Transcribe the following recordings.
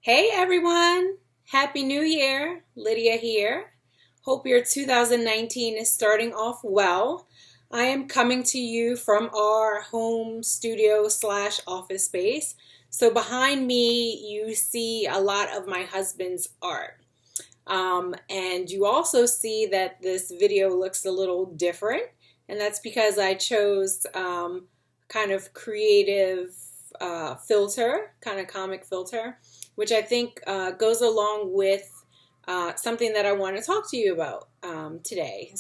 Hey everyone! Happy New Year! Lydia here. Hope your 2019 is starting off well. I am coming to you from our home studio slash office space. So behind me, you see a lot of my husband's art. And you also see that this video looks a little different, and that's because I chose kind of creative filter, kind of comic filter, which I think goes along with something that I want to talk to you about today.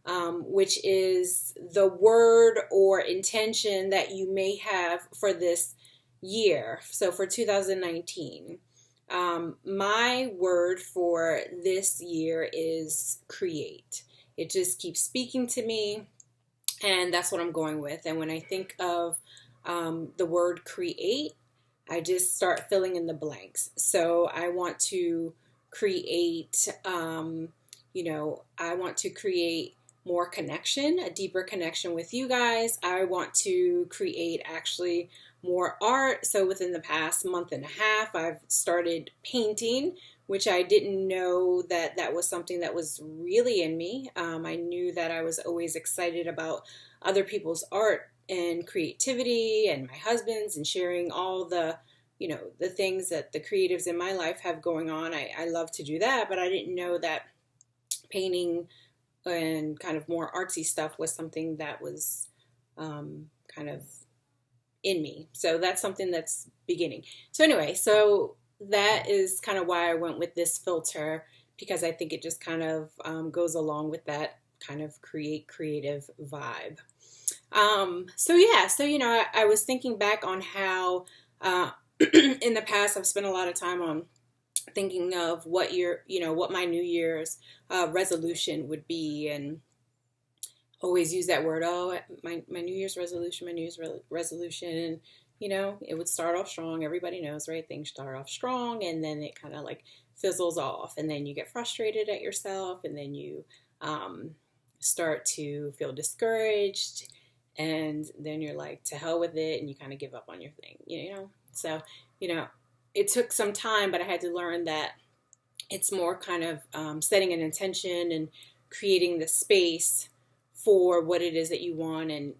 Which is the word or intention that you may have for this year. So for 2019. My word for this year is create. It just keeps speaking to me, and that's what I'm going with. And when I think of the word create, I just start filling in the blanks. So I want to create, I want to create more connection, a deeper connection with you guys. I want to create actually more art. So within the past month and a half, I've started painting, which I didn't know that was something that was really in me. I knew that I was always excited about other people's art and creativity and my husband's and sharing all the things that the creatives in my life have going on. I love to do that, but I didn't know that painting and kind of more artsy stuff was something that was kind of in me. So that's something that's beginning. So anyway, so that is kind of why I went with this filter, because I think it just kind of goes along with that kind of creative vibe. I was thinking back on how in the past I've spent a lot of time on thinking of what my New Year's resolution would be, and always use that word. Oh, my New Year's resolution, and it would start off strong. Everybody knows, right? Things start off strong, and then it kind of like fizzles off, and then you get frustrated at yourself, and then you start to feel discouraged, and then you're like, to hell with it, and you kind of give up on your thing. So it took some time, but I had to learn that it's more kind of setting an intention and creating the space for what it is that you want, and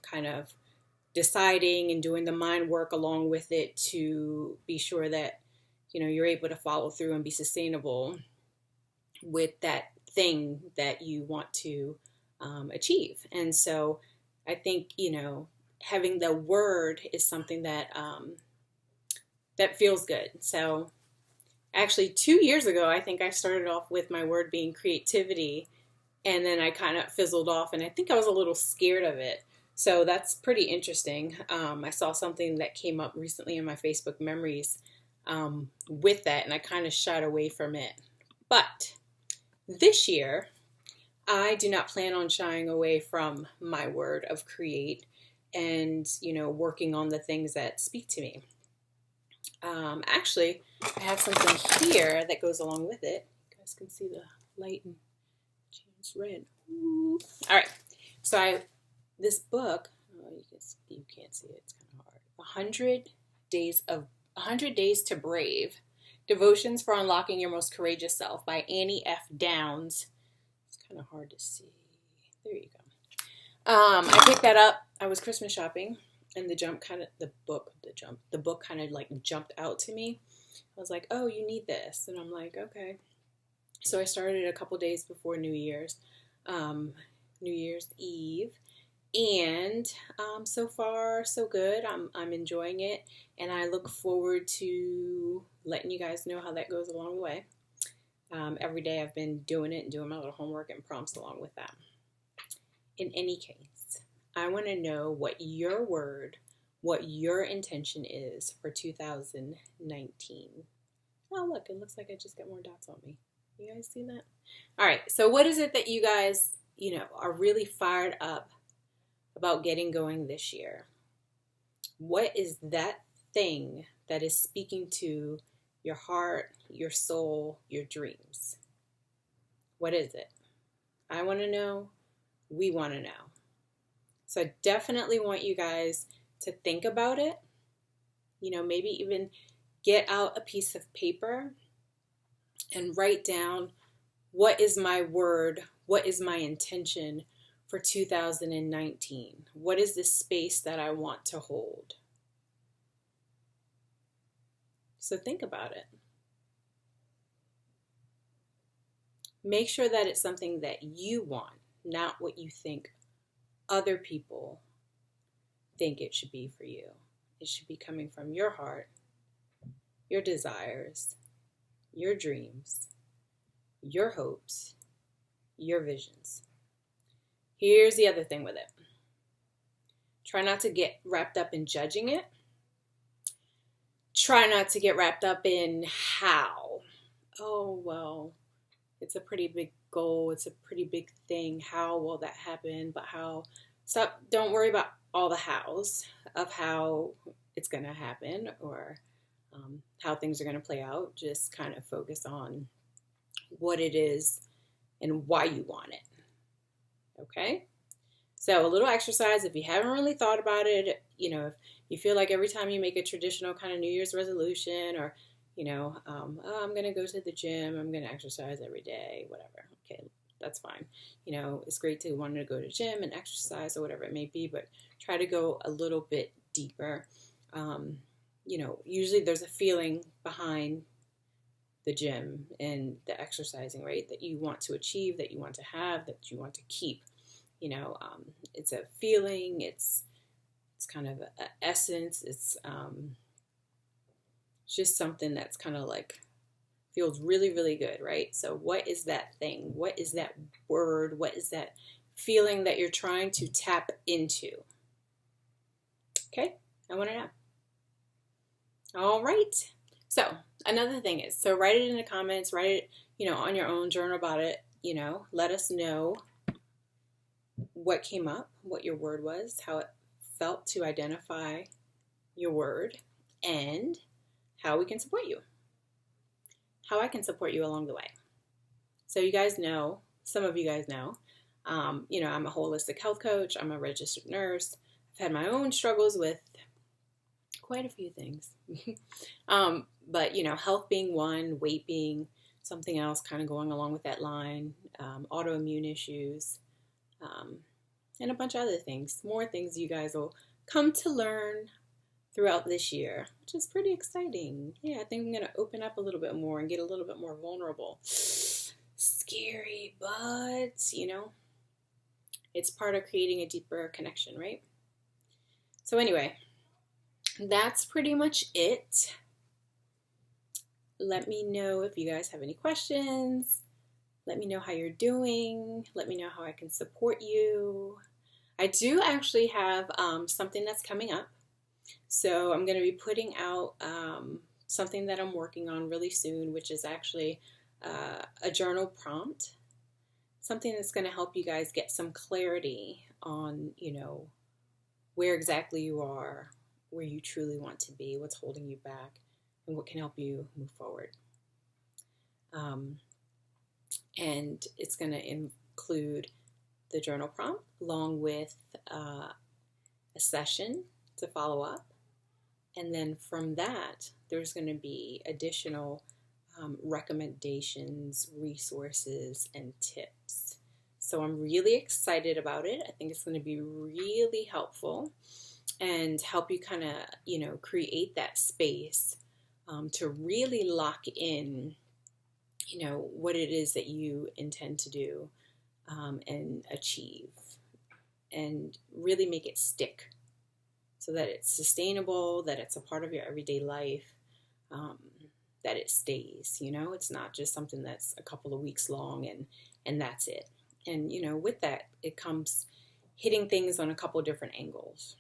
kind of deciding and doing the mind work along with it to be sure that you're able to follow through and be sustainable with that thing that you want to achieve. And so I think having the word is something that that feels good. So actually 2 years ago, I think I started off with my word being creativity, and then I kind of fizzled off, and I think I was a little scared of it. So that's pretty interesting. I saw something that came up recently in my Facebook memories with that, and I kind of shied away from it. But this year, I do not plan on shying away from my word of create and, working on the things that speak to me. Actually, I have something here that goes along with it. You guys can see the light and change red. Ooh. All right. So this book, oh, you can't see it. It's kind of hard. 100 Days to Brave. Devotions for Unlocking Your Most Courageous Self by Annie F. Downs. It's kind of hard to see. There you go. I picked that up. I was Christmas shopping, and the book kind of like jumped out to me. I was like, oh, you need this. And I'm like, okay. So I started a couple days before New Year's Eve. And so far, so good. I'm enjoying it. And I look forward to letting you guys know how that goes along the way. Every day I've been doing it and doing my little homework and prompts along with that. In any case, I want to know what your intention is for 2019. Oh, look, it looks like I just got more dots on me. You guys see that? All right, so what is it that you guys, are really fired up about getting going this year? What is that thing that is speaking to your heart, your soul, your dreams? What is it? I want to know. We want to know. So I definitely want you guys to think about it. Maybe even get out a piece of paper and write down, what is my word? What is my intention for 2019? What is the space that I want to hold? So think about it. Make sure that it's something that you want, not what you think other people think it should be for you. It should be coming from your heart, your desires, your dreams, your hopes, your visions. Here's the other thing with it. Try not to get wrapped up in judging it. Try not to get wrapped up in how. Oh, well, it's a pretty big goal. It's a pretty big thing. How will that happen? But how? Stop. Don't worry about all the hows of how it's going to happen or how things are going to play out. Just kind of focus on what it is and why you want it. Okay? So a little exercise, if you haven't really thought about it, if you feel like every time you make a traditional kind of New Year's resolution or, oh, I'm going to go to the gym, I'm going to exercise every day, whatever. Okay, that's fine. It's great to want to go to the gym and exercise or whatever it may be, but try to go a little bit deeper. Usually there's a feeling behind the gym and the exercising, right? That you want to achieve, that you want to have, that you want to keep. It's a feeling, it's kind of an essence, it's just something that's kind of like feels really, really good, right? So what is that thing? What is that word? What is that feeling that you're trying to tap into? Okay, I want to know. All right. So another thing is, so write it in the comments, write it, on your own, journal about it, let us know what came up, what your word was, how it felt to identify your word, and how we can support you, how I can support you along the way. So you guys know, some of you guys know, I'm a holistic health coach. I'm a registered nurse. I've had my own struggles with quite a few things. But, health being one, weight being something else kind of going along with that line, autoimmune issues, and a bunch of other things. More things you guys will come to learn throughout this year, which is pretty exciting. Yeah, I think I'm going to open up a little bit more and get a little bit more vulnerable. Scary, but, it's part of creating a deeper connection, right? So anyway, that's pretty much it. Let me know if you guys have any questions. Let me know how you're doing. Let me know how I can support you. I do actually have something that's coming up. So I'm going to be putting out something that I'm working on really soon, which is actually a journal prompt. Something that's going to help you guys get some clarity on, where exactly you are, where you truly want to be, what's holding you back, and what can help you move forward. And it's going to include the journal prompt along with a session to follow up. And then from that, there's going to be additional recommendations, resources, and tips. So I'm really excited about it. I think it's going to be really helpful and help you kind of, create that space to really lock in, what it is that you intend to do and achieve, and really make it stick so that it's sustainable, that it's a part of your everyday life, that it stays, it's not just something that's a couple of weeks long and that's it. And, with that, it comes hitting things on a couple of different angles.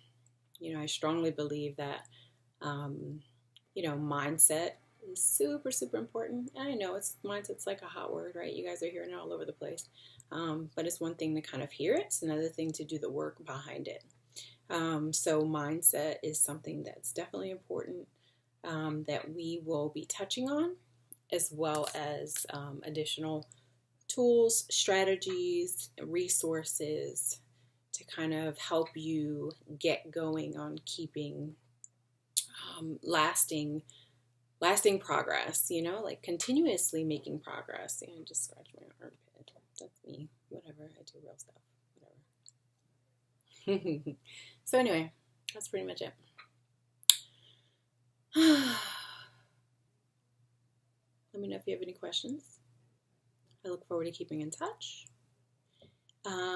I strongly believe that, mindset is super, super important. And I know mindset's like a hot word, right? You guys are hearing it all over the place. But it's one thing to kind of hear it. It's another thing to do the work behind it. So mindset is something that's definitely important that we will be touching on, as well as additional tools, strategies, resources to kind of help you get going on keeping lasting lasting progress, you know, like continuously making progress. And just scratch my armpit. That's me. Whatever. I do real stuff. Whatever. So anyway, that's pretty much it. Let me know if you have any questions. I look forward to keeping in touch.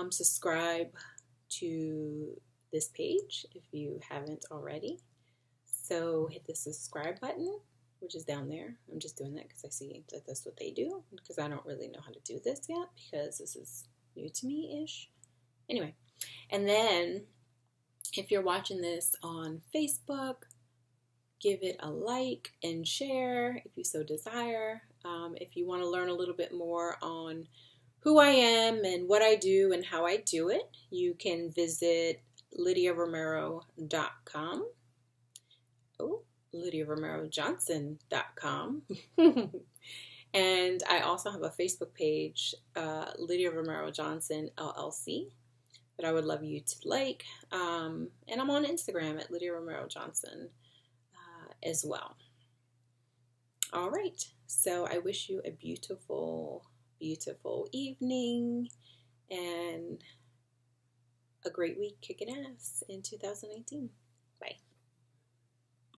Subscribe to this page if you haven't already. So hit the subscribe button, which is down there. I'm just doing that because I see that that's what they do, because I don't really know how to do this yet because this is new to me-ish. Anyway, and then if you're watching this on Facebook, give it a like and share if you so desire. If you want to learn a little bit more on who I am and what I do and how I do it, you can visit LydiaRomero.com. Oh, LydiaRomeroJohnson.com. And I also have a Facebook page, Lydia Romero Johnson LLC, that I would love you to like. And I'm on Instagram at Lydia Romero Johnson as well. All right. So I wish you a beautiful, beautiful evening and a great week kicking ass in 2019. Bye.